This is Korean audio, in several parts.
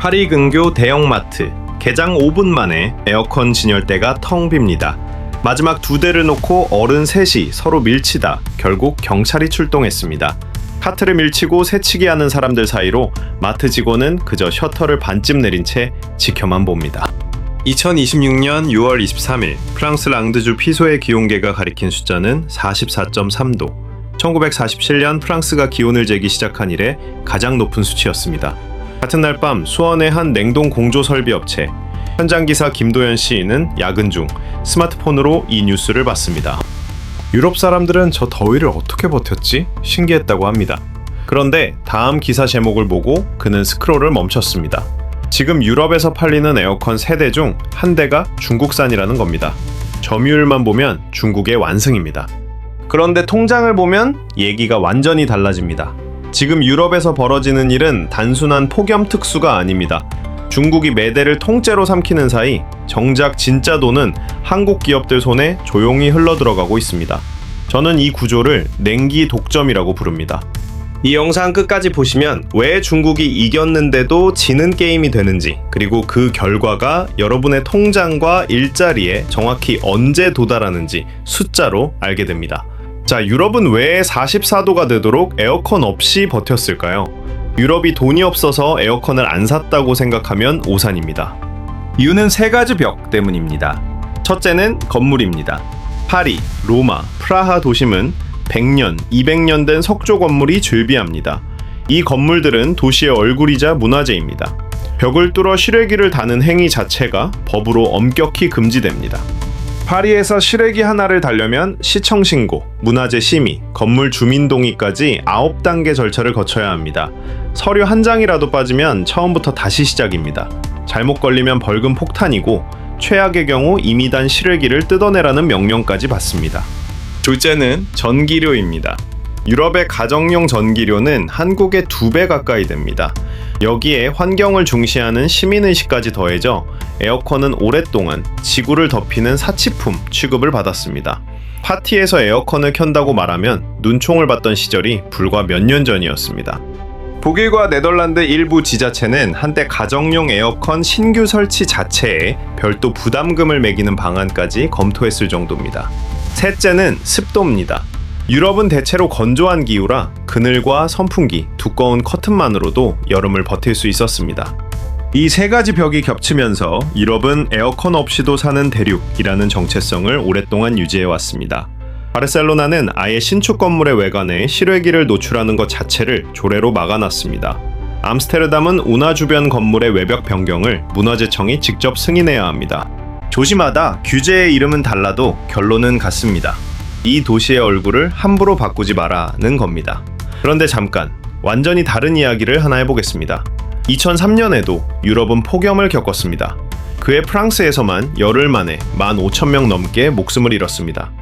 파리 근교 대형마트. 개장 5분 만에 에어컨 진열대가 텅 빕니다. 마지막 2대를 놓고 어른 셋이 서로 밀치다 결국 경찰이 출동했습니다. 카트를 밀치고 새치기 하는 사람들 사이로 마트 직원은 그저 셔터를 반쯤 내린 채 지켜만 봅니다. 2026년 6월 23일 프랑스 랑드주 피소의 기온계가 가리킨 숫자는 44.3도. 1947년 프랑스가 기온을 재기 시작한 이래 가장 높은 수치였습니다. 같은 날 밤 수원의 한 냉동 공조 설비 업체. 현장 기사 김도현 시인은 야근 중 스마트폰으로 이 뉴스를 봤습니다. 유럽 사람들은 저 더위를 어떻게 버텼지? 신기했다고 합니다. 그런데 다음 기사 제목을 보고 그는 스크롤을 멈췄습니다. 지금 유럽에서 팔리는 에어컨 3대 중 1대가 중국산이라는 겁니다. 점유율만 보면 중국의 완승입니다. 그런데 통장을 보면 얘기가 완전히 달라집니다. 지금 유럽에서 벌어지는 일은 단순한 폭염 특수가 아닙니다. 중국이 매대를 통째로 삼키는 사이 정작 진짜 돈은 한국 기업들 손에 조용히 흘러들어가고 있습니다. 저는 이 구조를 냉기 독점이라고 부릅니다. 이 영상 끝까지 보시면 왜 중국이 이겼는데도 지는 게임이 되는지, 그리고 그 결과가 여러분의 통장과 일자리에 정확히 언제 도달하는지 숫자로 알게 됩니다. 자, 유럽은 왜 44도가 되도록 에어컨 없이 버텼을까요? 유럽이 돈이 없어서 에어컨을 안 샀다고 생각하면 오산입니다. 이유는 3가지 벽 때문입니다. 첫째는 건물입니다. 파리, 로마, 프라하 도심은 100년, 200년 된 석조 건물이 즐비합니다. 이 건물들은 도시의 얼굴이자 문화재입니다. 벽을 뚫어 실외기를 다는 행위 자체가 법으로 엄격히 금지됩니다. 파리에서 실외기 하나를 달려면 시청 신고, 문화재 심의, 건물 주민 동의까지 9단계 절차를 거쳐야 합니다. 서류 한 장이라도 빠지면 처음부터 다시 시작입니다. 잘못 걸리면 벌금 폭탄이고 최악의 경우 이미 단 실외기를 뜯어내라는 명령까지 받습니다. 둘째는 전기료입니다. 유럽의 가정용 전기료는 한국의 2배 가까이 됩니다. 여기에 환경을 중시하는 시민의식까지 더해져 에어컨은 오랫동안 지구를 덮이는 사치품 취급을 받았습니다. 파티에서 에어컨을 켠다고 말하면 눈총을 받던 시절이 불과 몇 년 전이었습니다. 독일과 네덜란드 일부 지자체는 한때 가정용 에어컨 신규 설치 자체에 별도 부담금을 매기는 방안까지 검토했을 정도입니다. 셋째는 습도입니다. 유럽은 대체로 건조한 기후라 그늘과 선풍기, 두꺼운 커튼만으로도 여름을 버틸 수 있었습니다. 이 3가지 벽이 겹치면서 유럽은 에어컨 없이도 사는 대륙이라는 정체성을 오랫동안 유지해왔습니다. 바르셀로나는 아예 신축 건물의 외관에 실외기를 노출하는 것 자체를 조례로 막아놨습니다. 암스테르담은 운하 주변 건물의 외벽 변경을 문화재청이 직접 승인해야 합니다. 도시마다 규제의 이름은 달라도 결론은 같습니다. 이 도시의 얼굴을 함부로 바꾸지 마라는 겁니다. 그런데 잠깐 완전히 다른 이야기를 하나 해보겠습니다. 2003년에도 유럽은 폭염을 겪었습니다. 그해 프랑스에서만 열흘 만에 15,000명 넘게 목숨을 잃었습니다.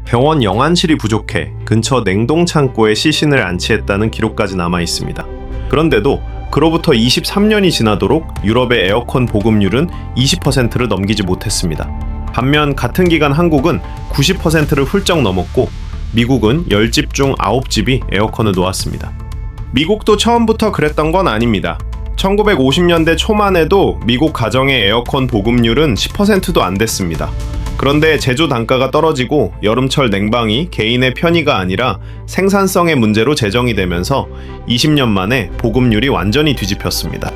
병원 영안실이 부족해 근처 냉동창고에 시신을 안치했다는 기록까지 남아 있습니다. 그런데도 그로부터 23년이 지나도록 유럽의 에어컨 보급률은 20%를 넘기지 못했습니다. 반면 같은 기간 한국은 90%를 훌쩍 넘었고 미국은 10집 중 9집이 에어컨을 놓았습니다. 미국도 처음부터 그랬던 건 아닙니다. 1950년대 초만 해도 미국 가정의 에어컨 보급률은 10%도 안 됐습니다. 그런데 제조 단가가 떨어지고 여름철 냉방이 개인의 편의가 아니라 생산성의 문제로 제정이 되면서 20년 만에 보급률이 완전히 뒤집혔습니다.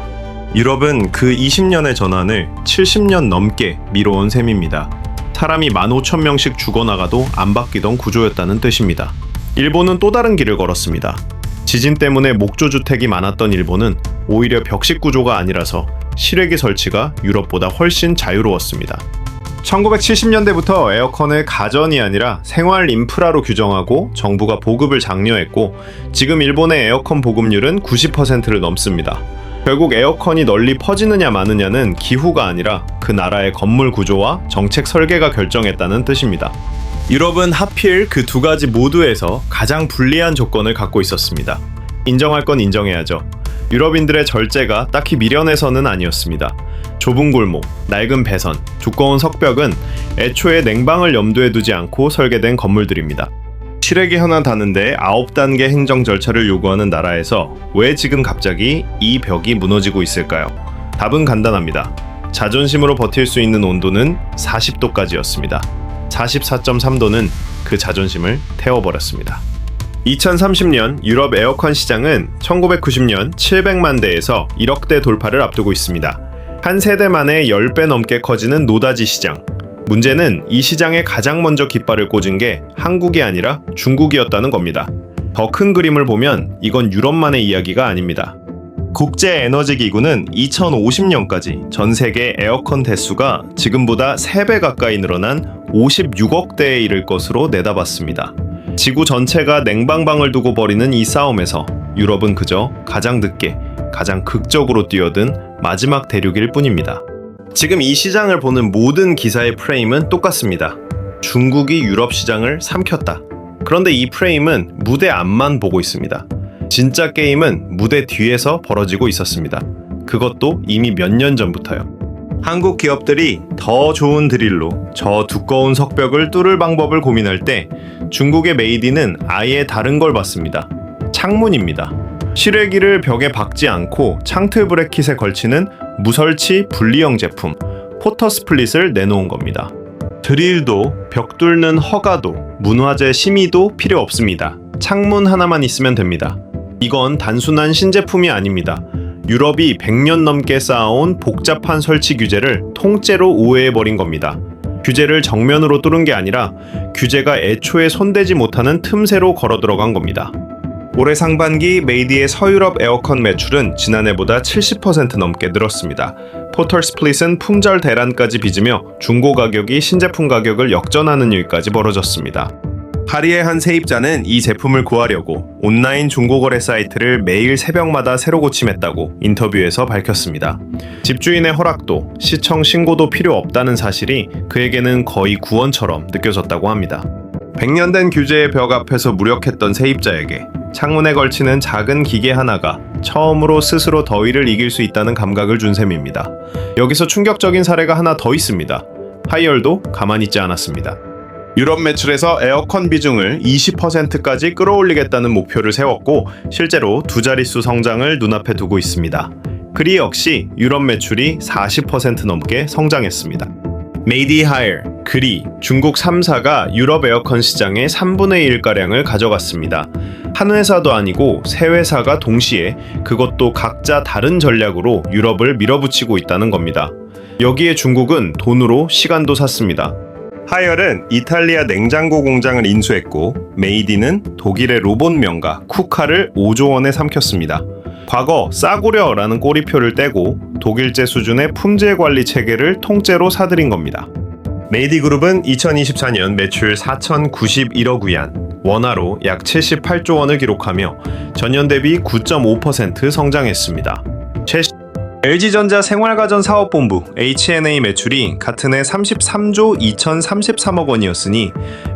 유럽은 그 20년의 전환을 70년 넘게 미뤄온 셈입니다. 사람이 15,000명씩 죽어나가도 안 바뀌던 구조였다는 뜻입니다. 일본은 또 다른 길을 걸었습니다. 지진 때문에 목조주택이 많았던 일본은 오히려 벽식 구조가 아니라서 실외기 설치가 유럽보다 훨씬 자유로웠습니다. 1970년대부터 에어컨을 가전이 아니라 생활 인프라로 규정하고 정부가 보급을 장려했고 지금 일본의 에어컨 보급률은 90%를 넘습니다. 결국 에어컨이 널리 퍼지느냐 마느냐는 기후가 아니라 그 나라의 건물 구조와 정책 설계가 결정했다는 뜻입니다. 유럽은 하필 그 2가지 모두에서 가장 불리한 조건을 갖고 있었습니다. 인정할 건 인정해야죠. 유럽인들의 절제가 딱히 미련해서는 아니었습니다. 좁은 골목, 낡은 배선, 두꺼운 석벽은 애초에 냉방을 염두에 두지 않고 설계된 건물들입니다. 실외기 하나 다는데 9단계 행정 절차를 요구하는 나라에서 왜 지금 갑자기 이 벽이 무너지고 있을까요? 답은 간단합니다. 자존심으로 버틸 수 있는 온도는 40도까지였습니다. 44.3도는 그 자존심을 태워버렸습니다. 2030년 유럽 에어컨 시장은 1990년 700만 대에서 1억 대 돌파를 앞두고 있습니다. 한 세대 만에 10배 넘게 커지는 노다지 시장. 문제는 이 시장에 가장 먼저 깃발을 꽂은 게 한국이 아니라 중국이었다는 겁니다. 더 큰 그림을 보면 이건 유럽만의 이야기가 아닙니다. 국제에너지기구는 2050년까지 전 세계 에어컨 대수가 지금보다 3배 가까이 늘어난 56억 대에 이를 것으로 내다봤습니다. 지구 전체가 냉방방을 두고 벌이는 이 싸움에서 유럽은 그저 가장 늦게, 가장 극적으로 뛰어든 마지막 대륙일 뿐입니다. 지금 이 시장을 보는 모든 기사의 프레임은 똑같습니다. 중국이 유럽 시장을 삼켰다. 그런데 이 프레임은 무대 앞만 보고 있습니다. 진짜 게임은 무대 뒤에서 벌어지고 있었습니다. 그것도 이미 몇 년 전부터요. 한국 기업들이 더 좋은 드릴로 저 두꺼운 석벽을 뚫을 방법을 고민할 때 중국의 메이디는 아예 다른 걸 봤습니다. 창문입니다. 실외기를 벽에 박지 않고 창틀 브래킷에 걸치는 무설치 분리형 제품 포터 스플릿을 내놓은 겁니다. 드릴도 벽 뚫는 허가도 문화재 심의도 필요 없습니다. 창문 하나만 있으면 됩니다. 이건 단순한 신제품이 아닙니다. 유럽이 100년 넘게 쌓아온 복잡한 설치 규제를 통째로 우회해버린 겁니다. 규제를 정면으로 뚫은 게 아니라 규제가 애초에 손대지 못하는 틈새로 걸어 들어간 겁니다. 올해 상반기 메이디의 서유럽 에어컨 매출은 지난해보다 70% 넘게 늘었습니다. 포털 스플릿은 품절 대란까지 빚으며 중고 가격이 신제품 가격을 역전하는 일까지 벌어졌습니다. 파리의 한 세입자는 이 제품을 구하려고 온라인 중고거래 사이트를 매일 새벽마다 새로 고침했다고 인터뷰에서 밝혔습니다. 집주인의 허락도 시청 신고도 필요 없다는 사실이 그에게는 거의 구원처럼 느껴졌다고 합니다. 100년 된 규제의 벽 앞에서 무력했던 세입자에게 창문에 걸치는 작은 기계 하나가 처음으로 스스로 더위를 이길 수 있다는 감각을 준 셈입니다. 여기서 충격적인 사례가 하나 더 있습니다. 하이얼도 가만히 있지 않았습니다. 유럽 매출에서 에어컨 비중을 20%까지 끌어올리겠다는 목표를 세웠고 실제로 두 자릿수 성장을 눈앞에 두고 있습니다. 그리 역시 유럽 매출이 40% 넘게 성장했습니다. 메이디 하이얼, 그리, 중국 3사가 유럽 에어컨 시장의 3분의 1가량을 가져갔습니다. 한 회사도 아니고 세 회사가 동시에 그것도 각자 다른 전략으로 유럽을 밀어붙이고 있다는 겁니다. 여기에 중국은 돈으로 시간도 샀습니다. 하이얼은 이탈리아 냉장고 공장을 인수했고 메이디는 독일의 로봇 명가 쿠카를 5조 원에 삼켰습니다. 과거 싸구려라는 꼬리표를 떼고 독일제 수준의 품질 관리 체계를 통째로 사들인 겁니다. 메이디 그룹은 2024년 매출 4,091억 위안, 원화로 약 78조 원을 기록하며 전년 대비 9.5% 성장했습니다. LG전자 생활가전 사업본부 H&A 매출이 같은 해 33조 2,033억 원이었으니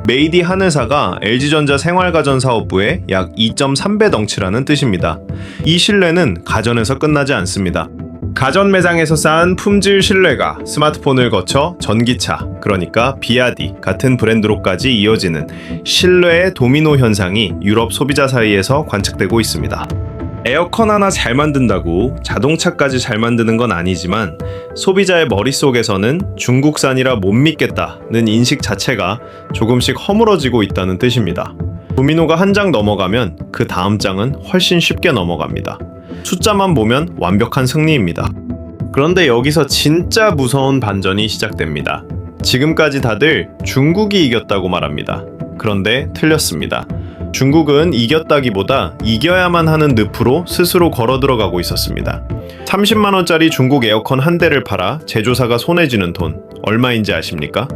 메이디 한 회사가 LG전자 생활가전 사업부의 약 2.3배 덩치라는 뜻입니다. 이 신뢰는 가전에서 끝나지 않습니다. 가전 매장에서 쌓은 품질 신뢰가 스마트폰을 거쳐 전기차, 그러니까 비아디 같은 브랜드로까지 이어지는 신뢰의 도미노 현상이 유럽 소비자 사이에서 관측되고 있습니다. 에어컨 하나 잘 만든다고 자동차까지 잘 만드는 건 아니지만 소비자의 머릿속에서는 중국산이라 못 믿겠다는 인식 자체가 조금씩 허물어지고 있다는 뜻입니다. 도미노가 한 장 넘어가면 그 다음 장은 훨씬 쉽게 넘어갑니다. 숫자만 보면 완벽한 승리입니다. 그런데 여기서 진짜 무서운 반전이 시작됩니다. 지금까지 다들 중국이 이겼다고 말합니다. 그런데 틀렸습니다. 중국은 이겼다기보다 이겨야만 하는 늪으로 스스로 걸어 들어가고 있었습니다. 30만원짜리 중국 에어컨 한 대를 팔아 제조사가 손해지는 돈 얼마인지 아십니까?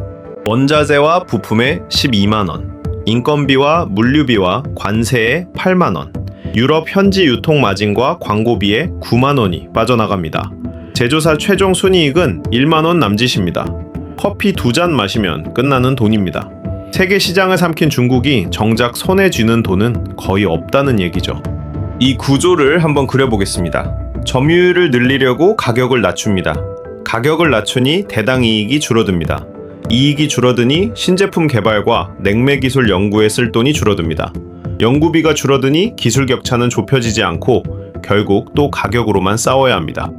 원자재와 부품에 12만원, 인건비와 물류비와 관세에 8만원, 유럽 현지 유통 마진과 광고비에 9만원이 빠져나갑니다. 제조사 최종 순이익은 1만원 남짓입니다. 커피 2잔 마시면 끝나는 돈입니다. 세계 시장을 삼킨 중국이 정작 손에 쥐는 돈은 거의 없다는 얘기죠. 이 구조를 한번 그려보겠습니다. 점유율을 늘리려고 가격을 낮춥니다. 가격을 낮추니 대당 이익이 줄어듭니다. 이익이 줄어드니 신제품 개발과 냉매 기술 연구에 쓸 돈이 줄어듭니다. 연구비가 줄어드니 기술 격차는 좁혀지지 않고 결국 또 가격으로만 싸워야 합니다.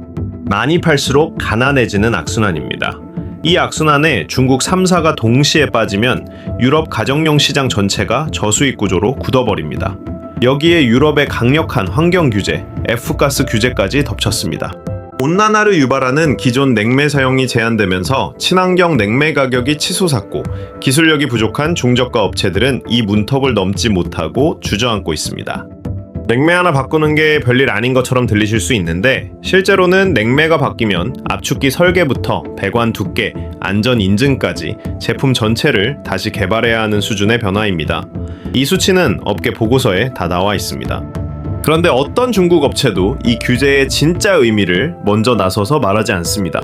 많이 팔수록 가난해지는 악순환입니다. 이 악순환에 중국 3사가 동시에 빠지면 유럽 가정용 시장 전체가 저수익 구조로 굳어버립니다. 여기에 유럽의 강력한 환경 규제, F가스 규제까지 덮쳤습니다. 온난화를 유발하는 기존 냉매 사용이 제한되면서 친환경 냉매 가격이 치솟았고 기술력이 부족한 중저가 업체들은 이 문턱을 넘지 못하고 주저앉고 있습니다. 냉매 하나 바꾸는 게 별일 아닌 것처럼 들리실 수 있는데 실제로는 냉매가 바뀌면 압축기 설계부터 배관 두께, 안전 인증까지 제품 전체를 다시 개발해야 하는 수준의 변화입니다. 이 수치는 업계 보고서에 다 나와 있습니다. 그런데 어떤 중국 업체도 이 규제의 진짜 의미를 먼저 나서서 말하지 않습니다.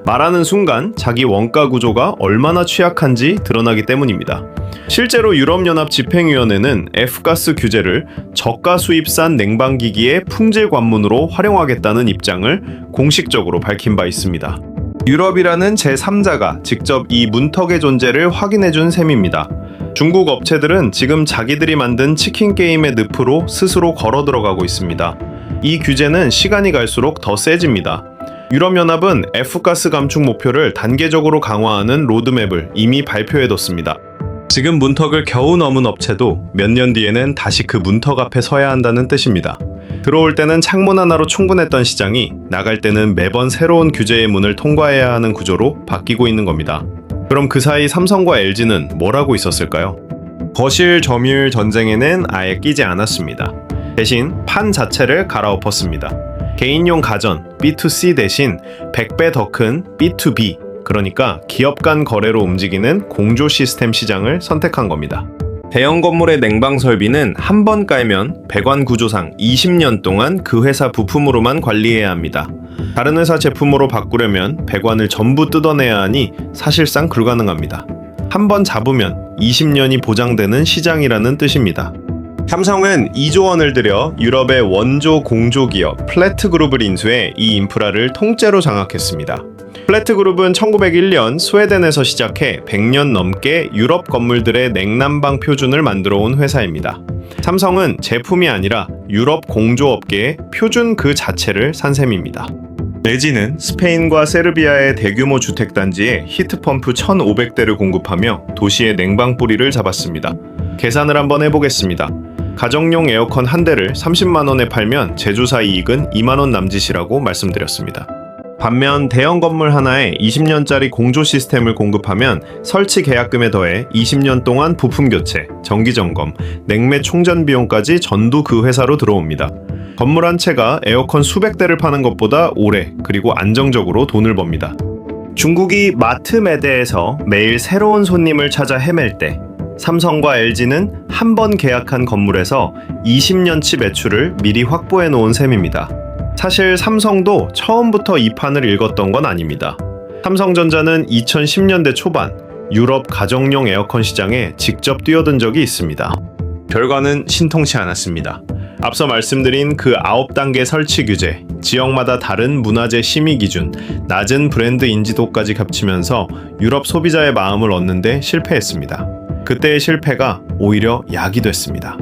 말하는 순간 자기 원가 구조가 얼마나 취약한지 드러나기 때문입니다. 실제로 유럽연합 집행위원회는 F가스 규제를 저가 수입산 냉방기기의 품질 관문으로 활용하겠다는 입장을 공식적으로 밝힌 바 있습니다. 유럽이라는 제3자가 직접 이 문턱의 존재를 확인해준 셈입니다. 중국 업체들은 지금 자기들이 만든 치킨 게임의 늪으로 스스로 걸어 들어가고 있습니다. 이 규제는 시간이 갈수록 더 세집니다. 유럽연합은 F가스 감축 목표를 단계적으로 강화하는 로드맵을 이미 발표해뒀습니다. 지금 문턱을 겨우 넘은 업체도 몇 년 뒤에는 다시 그 문턱 앞에 서야 한다는 뜻입니다. 들어올 때는 창문 하나로 충분했던 시장이 나갈 때는 매번 새로운 규제의 문을 통과해야 하는 구조로 바뀌고 있는 겁니다. 그럼 그 사이 삼성과 LG는 뭘 하고 있었을까요? 거실 점유율 전쟁에는 아예 끼지 않았습니다. 대신 판 자체를 갈아엎었습니다. 개인용 가전 B2C 대신 100배 더 큰 B2B, 그러니까 기업 간 거래로 움직이는 공조 시스템 시장을 선택한 겁니다. 대형 건물의 냉방 설비는 한 번 깔면 배관 구조상 20년 동안 그 회사 부품으로만 관리해야 합니다. 다른 회사 제품으로 바꾸려면 배관을 전부 뜯어내야 하니 사실상 불가능합니다. 한 번 잡으면 20년이 보장되는 시장이라는 뜻입니다. 삼성은 2조 원을 들여 유럽의 원조 공조 기업 플래트그룹을 인수해 이 인프라를 통째로 장악했습니다. 플래트그룹은 1901년 스웨덴에서 시작해 100년 넘게 유럽 건물들의 냉난방 표준을 만들어 온 회사입니다. 삼성은 제품이 아니라 유럽 공조업계의 표준 그 자체를 산 셈입니다. LG는 스페인과 세르비아의 대규모 주택단지에 히트펌프 1,500대를 공급하며 도시의 냉방 뿌리를 잡았습니다. 계산을 한번 해보겠습니다. 가정용 에어컨 한 대를 30만 원에 팔면 제조사 이익은 2만 원 남짓이라고 말씀드렸습니다. 반면 대형 건물 하나에 20년짜리 공조 시스템을 공급하면 설치 계약금에 더해 20년 동안 부품 교체, 정기 점검, 냉매 충전 비용까지 전부 그 회사로 들어옵니다. 건물 한 채가 에어컨 수백 대를 파는 것보다 오래 그리고 안정적으로 돈을 법니다. 중국이 마트 매대에서 매일 새로운 손님을 찾아 헤맬 때 삼성과 LG는 한 번 계약한 건물에서 20년치 매출을 미리 확보해 놓은 셈입니다. 사실 삼성도 처음부터 이 판을 읽었던 건 아닙니다. 삼성전자는 2010년대 초반 유럽 가정용 에어컨 시장에 직접 뛰어든 적이 있습니다. 결과는 신통치 않았습니다. 앞서 말씀드린 그 9단계 설치 규제, 지역마다 다른 문화재 심의 기준, 낮은 브랜드 인지도까지 겹치면서 유럽 소비자의 마음을 얻는데 실패했습니다. 그때의 실패가 오히려 약이 됐습니다.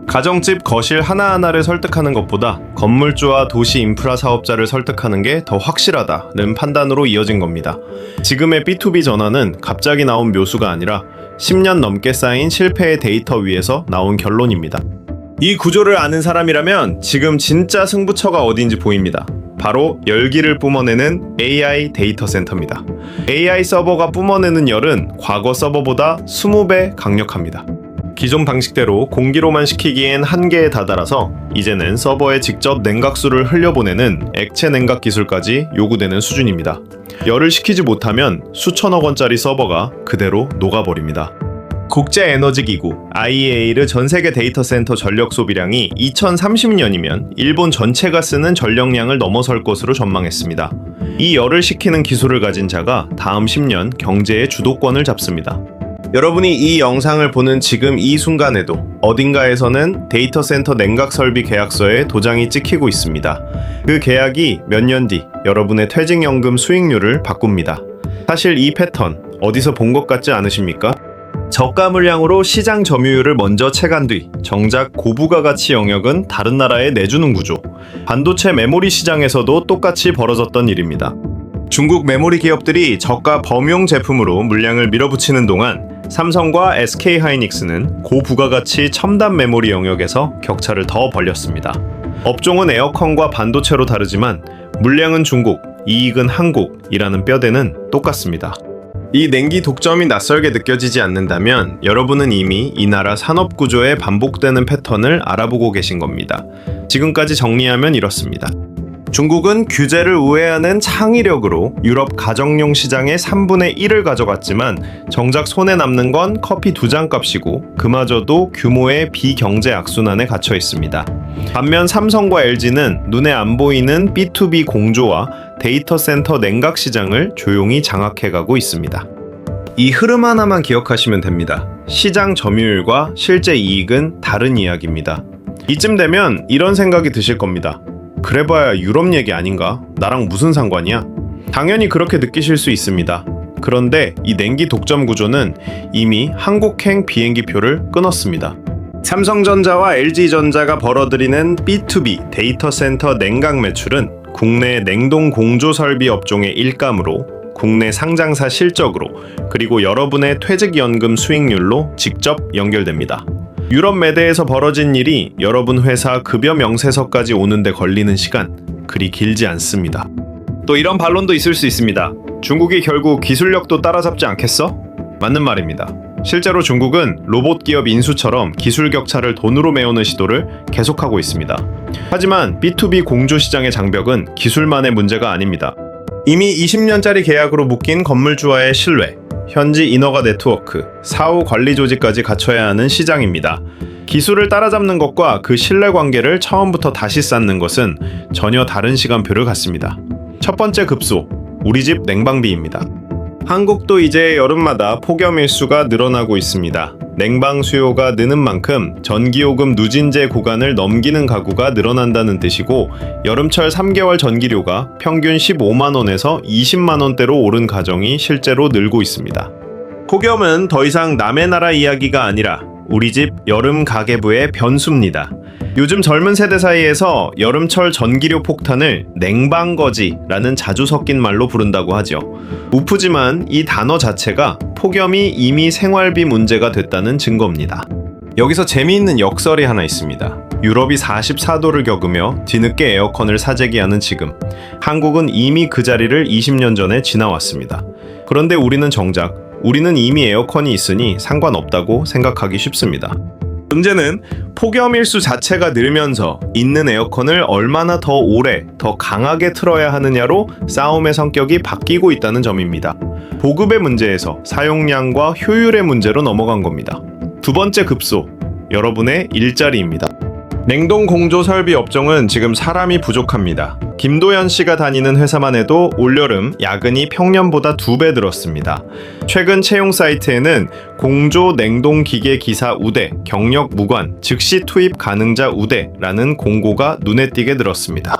가정집 거실 하나하나를 설득하는 것보다 건물주와 도시 인프라 사업자를 설득하는 게 더 확실하다는 판단으로 이어진 겁니다. 지금의 B2B 전환은 갑자기 나온 묘수가 아니라 10년 넘게 쌓인 실패의 데이터 위에서 나온 결론입니다. 이 구조를 아는 사람이라면 지금 진짜 승부처가 어딘지 보입니다. 바로 열기를 뿜어내는 AI 데이터 센터입니다. AI 서버가 뿜어내는 열은 과거 서버보다 20배 강력합니다. 기존 방식대로 공기로만 식히기엔 한계에 다다라서 이제는 서버에 직접 냉각수를 흘려보내는 액체 냉각 기술까지 요구되는 수준입니다. 열을 식히지 못하면 수천억 원짜리 서버가 그대로 녹아버립니다. 국제에너지기구 IEA의 전세계 데이터 센터 전력 소비량이 2030년이면 일본 전체가 쓰는 전력량을 넘어설 것으로 전망했습니다. 이 열을 식히는 기술을 가진 자가 다음 10년 경제의 주도권을 잡습니다. 여러분이 이 영상을 보는 지금 이 순간에도 어딘가에서는 데이터 센터 냉각 설비 계약서에 도장이 찍히고 있습니다. 그 계약이 몇 년 뒤 여러분의 퇴직연금 수익률을 바꿉니다. 사실 이 패턴 어디서 본 것 같지 않으십니까? 저가 물량으로 시장 점유율을 먼저 채간 뒤 정작 고부가가치 영역은 다른 나라에 내주는 구조. 반도체 메모리 시장에서도 똑같이 벌어졌던 일입니다. 중국 메모리 기업들이 저가 범용 제품으로 물량을 밀어붙이는 동안 삼성과 SK하이닉스는 고부가가치 첨단 메모리 영역에서 격차를 더 벌렸습니다. 업종은 에어컨과 반도체로 다르지만 물량은 중국, 이익은 한국이라는 뼈대는 똑같습니다. 이 냉기 독점이 낯설게 느껴지지 않는다면 여러분은 이미 이 나라 산업 구조에 반복되는 패턴을 알아보고 계신 겁니다. 지금까지 정리하면 이렇습니다. 중국은 규제를 우회하는 창의력으로 유럽 가정용 시장의 3분의 1을 가져갔지만 정작 손에 남는 건 커피 2잔 값이고 그마저도 규모의 비경제 악순환에 갇혀 있습니다. 반면 삼성과 LG는 눈에 안 보이는 B2B 공조와 데이터 센터 냉각 시장을 조용히 장악해가고 있습니다. 이 흐름 하나만 기억하시면 됩니다. 시장 점유율과 실제 이익은 다른 이야기입니다. 이쯤 되면 이런 생각이 드실 겁니다. 그래봐야 유럽 얘기 아닌가? 나랑 무슨 상관이야? 당연히 그렇게 느끼실 수 있습니다. 그런데 이 냉기 독점 구조는 이미 한국행 비행기표를 끊었습니다. 삼성전자와 LG전자가 벌어들이는 B2B 데이터 센터 냉각 매출은 국내 냉동 공조 설비 업종의 일감으로 국내 상장사 실적으로 그리고 여러분의 퇴직연금 수익률로 직접 연결됩니다. 유럽 매대에서 벌어진 일이 여러분 회사 급여 명세서까지 오는데 걸리는 시간 그리 길지 않습니다. 또 이런 반론도 있을 수 있습니다. 중국이 결국 기술력도 따라잡지 않겠어? 맞는 말입니다. 실제로 중국은 로봇 기업 인수처럼 기술 격차를 돈으로 메우는 시도를 계속하고 있습니다. 하지만 B2B 공조 시장의 장벽은 기술만의 문제가 아닙니다. 이미 20년짜리 계약으로 묶인 건물주와의 신뢰, 현지 인허가 네트워크, 사후 관리 조직까지 갖춰야 하는 시장입니다. 기술을 따라잡는 것과 그 신뢰관계를 처음부터 다시 쌓는 것은 전혀 다른 시간표를 갖습니다. 첫 번째 급소, 우리 집 냉방비입니다. 한국도 이제 여름마다 폭염 일수가 늘어나고 있습니다. 냉방 수요가 느는 만큼 전기요금 누진제 구간을 넘기는 가구가 늘어난다는 뜻이고 여름철 3개월 전기료가 평균 15만원에서 20만원대로 오른 가정이 실제로 늘고 있습니다. 폭염은 더 이상 남의 나라 이야기가 아니라 우리 집 여름 가계부의 변수입니다. 요즘 젊은 세대 사이에서 여름철 전기료 폭탄을 냉방거지라는 자주 섞인 말로 부른다고 하죠. 우프지만 이 단어 자체가 폭염이 이미 생활비 문제가 됐다는 증거입니다. 여기서 재미있는 역설이 하나 있습니다. 유럽이 44도를 겪으며 뒤늦게 에어컨을 사재기하는 지금 한국은 이미 그 자리를 20년 전에 지나왔습니다. 그런데 우리는 이미 에어컨이 있으니 상관없다고 생각하기 쉽습니다. 문제는 폭염 일수 자체가 늘면서 있는 에어컨을 얼마나 더 오래, 더 강하게 틀어야 하느냐로 싸움의 성격이 바뀌고 있다는 점입니다. 보급의 문제에서 사용량과 효율의 문제로 넘어간 겁니다. 두 번째 급소, 여러분의 일자리입니다. 냉동 공조 설비 업종은 지금 사람이 부족합니다. 김도연 씨가 다니는 회사만 해도 올여름 야근이 평년보다 2배 늘었습니다. 최근 채용 사이트에는 공조 냉동 기계 기사 우대, 경력 무관, 즉시 투입 가능자 우대라는 공고가 눈에 띄게 늘었습니다.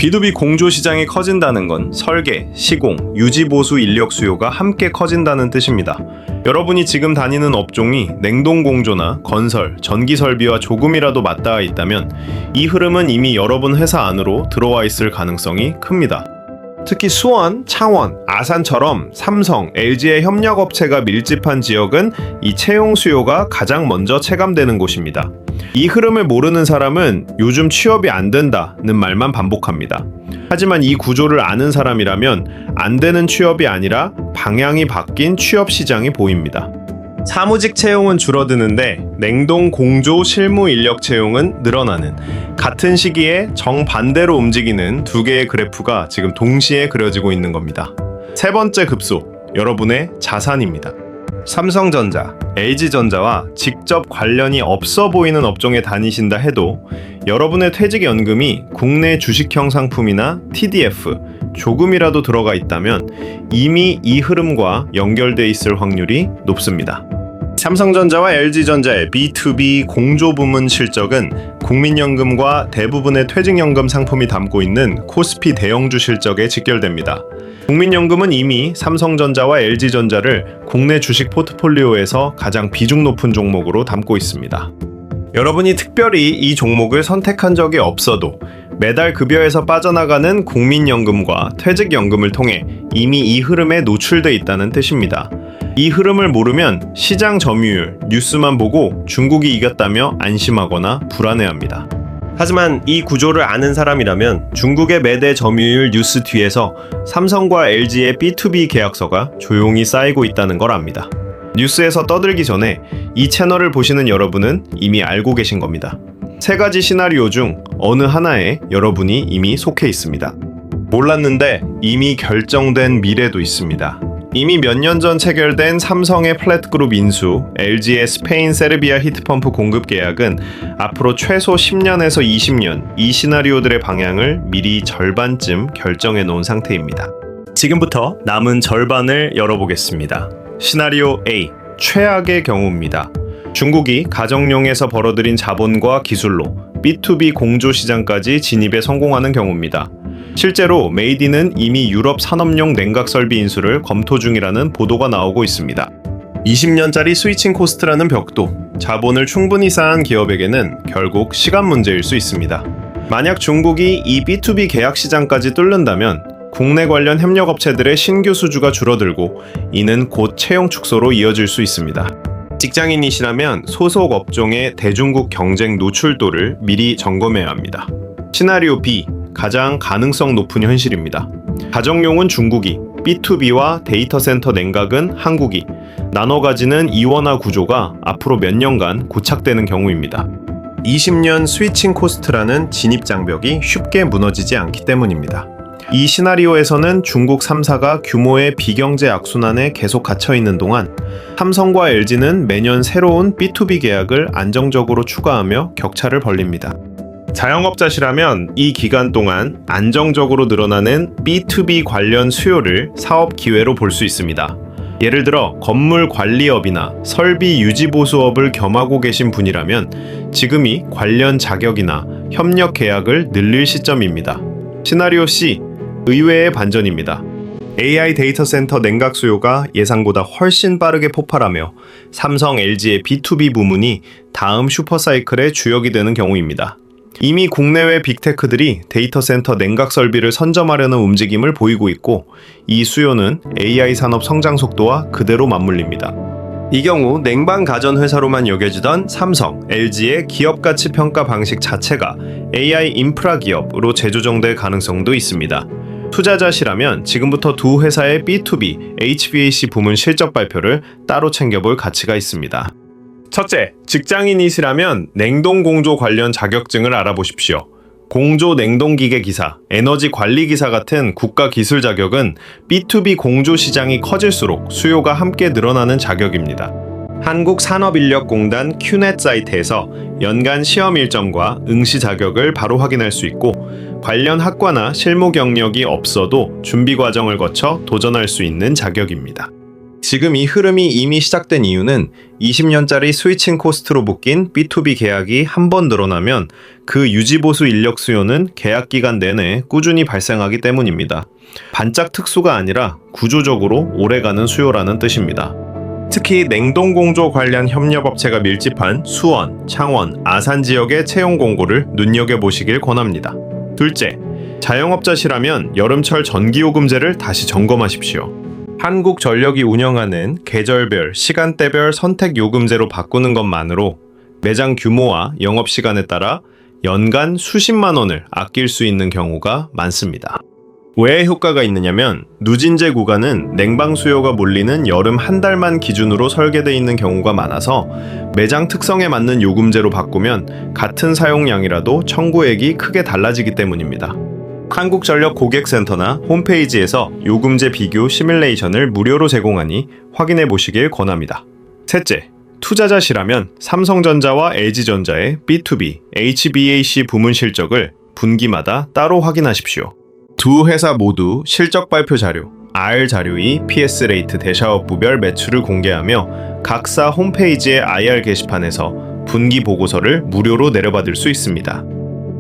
B2B 공조 시장이 커진다는 건 설계, 시공, 유지 보수 인력 수요가 함께 커진다는 뜻입니다. 여러분이 지금 다니는 업종이 냉동 공조나 건설, 전기 설비와 조금이라도 맞닿아 있다면 이 흐름은 이미 여러분 회사 안으로 들어와 있을 가능성이 큽니다. 특히 수원, 창원, 아산처럼 삼성, LG의 협력업체가 밀집한 지역은 이 채용 수요가 가장 먼저 체감되는 곳입니다. 이 흐름을 모르는 사람은 요즘 취업이 안 된다는 말만 반복합니다. 하지만 이 구조를 아는 사람이라면 안 되는 취업이 아니라 방향이 바뀐 취업 시장이 보입니다. 사무직 채용은 줄어드는데 냉동 공조 실무 인력 채용은 늘어나는 같은 시기에 정반대로 움직이는 두 개의 그래프가 지금 동시에 그려지고 있는 겁니다. 세 번째 급소, 여러분의 자산입니다. 삼성전자, LG전자와 직접 관련이 없어 보이는 업종에 다니신다 해도 여러분의 퇴직연금이 국내 주식형 상품이나 TDF, 조금이라도 들어가 있다면 이미 이 흐름과 연결돼 있을 확률이 높습니다. 삼성전자와 LG전자의 B2B 공조 부문 실적은 국민연금과 대부분의 퇴직연금 상품이 담고 있는 코스피 대형주 실적에 직결됩니다. 국민연금은 이미 삼성전자와 LG전자를 국내 주식 포트폴리오에서 가장 비중 높은 종목으로 담고 있습니다. 여러분이 특별히 이 종목을 선택한 적이 없어도 매달 급여에서 빠져나가는 국민연금과 퇴직연금을 통해 이미 이 흐름에 노출돼 있다는 뜻입니다. 이 흐름을 모르면 시장 점유율, 뉴스만 보고 중국이 이겼다며 안심하거나 불안해합니다. 하지만 이 구조를 아는 사람이라면 중국의 매대 점유율 뉴스 뒤에서 삼성과 LG의 B2B 계약서가 조용히 쌓이고 있다는 걸 압니다. 뉴스에서 떠들기 전에 이 채널을 보시는 여러분은 이미 알고 계신 겁니다. 세 가지 시나리오 중 어느 하나에 여러분이 이미 속해 있습니다. 몰랐는데 이미 결정된 미래도 있습니다. 이미 몇 년 전 체결된 삼성의 플랫그룹 인수, LG의 스페인 세르비아 히트펌프 공급 계약은 앞으로 최소 10년에서 20년 이 시나리오들의 방향을 미리 절반쯤 결정해 놓은 상태입니다. 지금부터 남은 절반을 열어보겠습니다. 시나리오 A, 최악의 경우입니다. 중국이 가정용에서 벌어들인 자본과 기술로 B2B 공조 시장까지 진입에 성공하는 경우입니다. 실제로 메이디는 이미 유럽 산업용 냉각 설비 인수를 검토 중이라는 보도가 나오고 있습니다. 20년짜리 스위칭 코스트라는 벽도, 자본을 충분히 쌓은 기업에게는 결국 시간 문제일 수 있습니다. 만약 중국이 이 B2B 계약 시장까지 뚫는다면 국내 관련 협력업체들의 신규 수주가 줄어들고 이는 곧 채용 축소로 이어질 수 있습니다. 직장인이시라면 소속 업종의 대중국 경쟁 노출도를 미리 점검해야 합니다. 시나리오 B, 가장 가능성 높은 현실입니다. 가정용은 중국이, B2B와 데이터 센터 냉각은 한국이, 나눠 가지는 이원화 구조가 앞으로 몇 년간 고착되는 경우입니다. 20년 스위칭 코스트라는 진입 장벽이 쉽게 무너지지 않기 때문입니다. 이 시나리오에서는 중국 3사가 규모의 비경제 악순환에 계속 갇혀있는 동안 삼성과 LG는 매년 새로운 B2B 계약을 안정적으로 추가하며 격차를 벌립니다. 자영업자시라면 이 기간 동안 안정적으로 늘어나는 B2B 관련 수요를 사업 기회로 볼 수 있습니다. 예를 들어 건물 관리업이나 설비 유지 보수업을 겸하고 계신 분이라면 지금이 관련 자격이나 협력 계약을 늘릴 시점입니다. 시나리오 C, 의외의 반전입니다. AI 데이터 센터 냉각 수요가 예상보다 훨씬 빠르게 폭발하며 삼성, LG의 B2B 부문이 다음 슈퍼사이클의 주역이 되는 경우입니다. 이미 국내외 빅테크들이 데이터 센터 냉각 설비를 선점하려는 움직임을 보이고 있고 이 수요는 AI 산업 성장 속도와 그대로 맞물립니다. 이 경우 냉방 가전 회사로만 여겨지던 삼성, LG의 기업 가치 평가 방식 자체가 AI 인프라 기업으로 재조정될 가능성도 있습니다. 투자자시라면 지금부터 두 회사의 B2B, HVAC 부문 실적 발표를 따로 챙겨볼 가치가 있습니다. 첫째, 직장인이시라면 냉동공조 관련 자격증을 알아보십시오. 공조 냉동기계 기사, 에너지 관리 기사 같은 국가 기술 자격은 B2B 공조 시장이 커질수록 수요가 함께 늘어나는 자격입니다. 한국산업인력공단 큐넷 사이트에서 연간 시험 일정과 응시 자격을 바로 확인할 수 있고 관련 학과나 실무 경력이 없어도 준비 과정을 거쳐 도전할 수 있는 자격입니다. 지금 이 흐름이 이미 시작된 이유는 20년짜리 스위칭 코스트로 묶인 B2B 계약이 한 번 늘어나면 그 유지보수 인력 수요는 계약 기간 내내 꾸준히 발생하기 때문입니다. 반짝 특수가 아니라 구조적으로 오래가는 수요라는 뜻입니다. 특히 냉동공조 관련 협력업체가 밀집한 수원, 창원, 아산 지역의 채용 공고를 눈여겨보시길 권합니다. 둘째, 자영업자시라면 여름철 전기요금제를 다시 점검하십시오. 한국전력이 운영하는 계절별, 시간대별 선택요금제로 바꾸는 것만으로 매장 규모와 영업시간에 따라 연간 수십만 원을 아낄 수 있는 경우가 많습니다. 왜 효과가 있느냐면 누진제 구간은 냉방 수요가 몰리는 여름 한 달만 기준으로 설계되어 있는 경우가 많아서 매장 특성에 맞는 요금제로 바꾸면 같은 사용량이라도 청구액이 크게 달라지기 때문입니다. 한국전력 고객센터나 홈페이지에서 요금제 비교 시뮬레이션을 무료로 제공하니 확인해 보시길 권합니다. 셋째, 투자자시라면 삼성전자와 LG전자의 B2B, HVAC 부문 실적을 분기마다 따로 확인하십시오. 두 회사 모두 실적 발표 자료, R 자료이 PS 레이트 대샤워부별 매출을 공개하며 각사 홈페이지의 IR 게시판에서 분기 보고서를 무료로 내려받을 수 있습니다.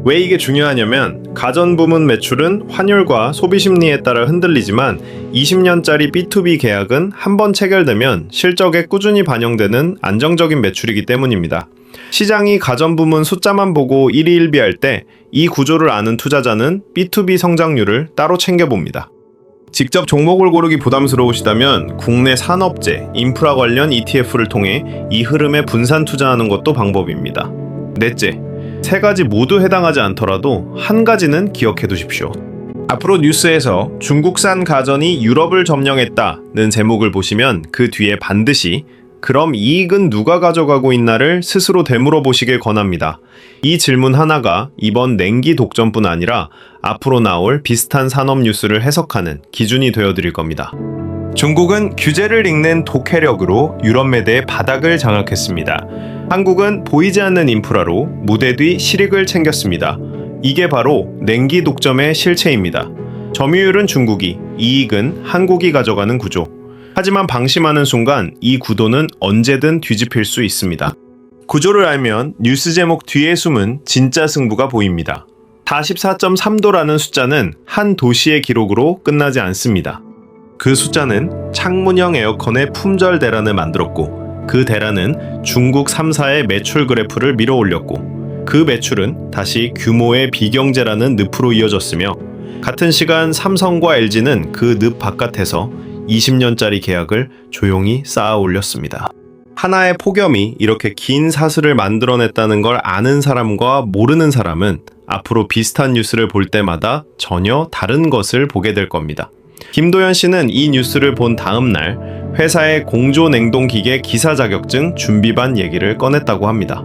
왜 이게 중요하냐면 가전 부문 매출은 환율과 소비 심리에 따라 흔들리지만 20년짜리 B2B 계약은 한번 체결되면 실적에 꾸준히 반영되는 안정적인 매출이기 때문입니다. 시장이 가전 부문 숫자만 보고 일희일비할 때 이 구조를 아는 투자자는 B2B 성장률을 따로 챙겨봅니다. 직접 종목을 고르기 부담스러우시다면 국내 산업재, 인프라 관련 ETF를 통해 이 흐름에 분산 투자하는 것도 방법입니다. 넷째, 세 가지 모두 해당하지 않더라도 한 가지는 기억해 두십시오. 앞으로 뉴스에서 중국산 가전이 유럽을 점령했다는 제목을 보시면 그 뒤에 반드시 그럼 이익은 누가 가져가고 있나를 스스로 되물어 보시길 권합니다. 이 질문 하나가 이번 냉기 독점뿐 아니라 앞으로 나올 비슷한 산업 뉴스를 해석하는 기준이 되어드릴 겁니다. 중국은 규제를 읽는 독해력으로 유럽 매대의 바닥을 장악했습니다. 한국은 보이지 않는 인프라로 무대 뒤 실익을 챙겼습니다. 이게 바로 냉기 독점의 실체입니다. 점유율은 중국이, 이익은 한국이 가져가는 구조. 하지만 방심하는 순간 이 구도는 언제든 뒤집힐 수 있습니다. 구조를 알면 뉴스 제목 뒤에 숨은 진짜 승부가 보입니다. 44.3도라는 숫자는 한 도시의 기록으로 끝나지 않습니다. 그 숫자는 창문형 에어컨의 품절 대란을 만들었고 그 대란은 중국 3사의 매출 그래프를 밀어 올렸고 그 매출은 다시 규모의 비경제라는 늪으로 이어졌으며 같은 시간 삼성과 LG는 그 늪 바깥에서 20년짜리 계약을 조용히 쌓아 올렸습니다. 하나의 폭염이 이렇게 긴 사슬을 만들어냈다는 걸 아는 사람과 모르는 사람은 앞으로 비슷한 뉴스를 볼 때마다 전혀 다른 것을 보게 될 겁니다. 김도현 씨는 이 뉴스를 본 다음 날 회사의 공조 냉동기계 기사 자격증 준비반 얘기를 꺼냈다고 합니다.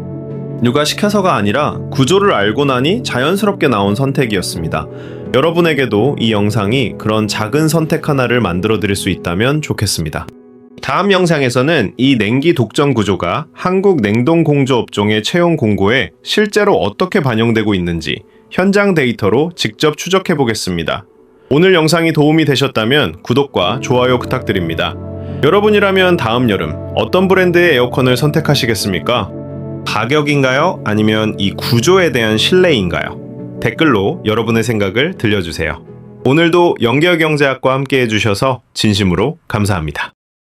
누가 시켜서가 아니라 구조를 알고 나니 자연스럽게 나온 선택이었습니다. 여러분에게도 이 영상이 그런 작은 선택 하나를 만들어 드릴 수 있다면 좋겠습니다. 다음 영상에서는 이 냉기 독점 구조가 한국 냉동 공조 업종의 채용 공고에 실제로 어떻게 반영되고 있는지 현장 데이터로 직접 추적해 보겠습니다. 오늘 영상이 도움이 되셨다면 구독과 좋아요 부탁드립니다. 여러분이라면 다음 여름 어떤 브랜드의 에어컨을 선택하시겠습니까? 가격인가요? 아니면 이 구조에 대한 신뢰인가요? 댓글로 여러분의 생각을 들려주세요. 오늘도 연계어경제학과 함께 해주셔서 진심으로 감사합니다.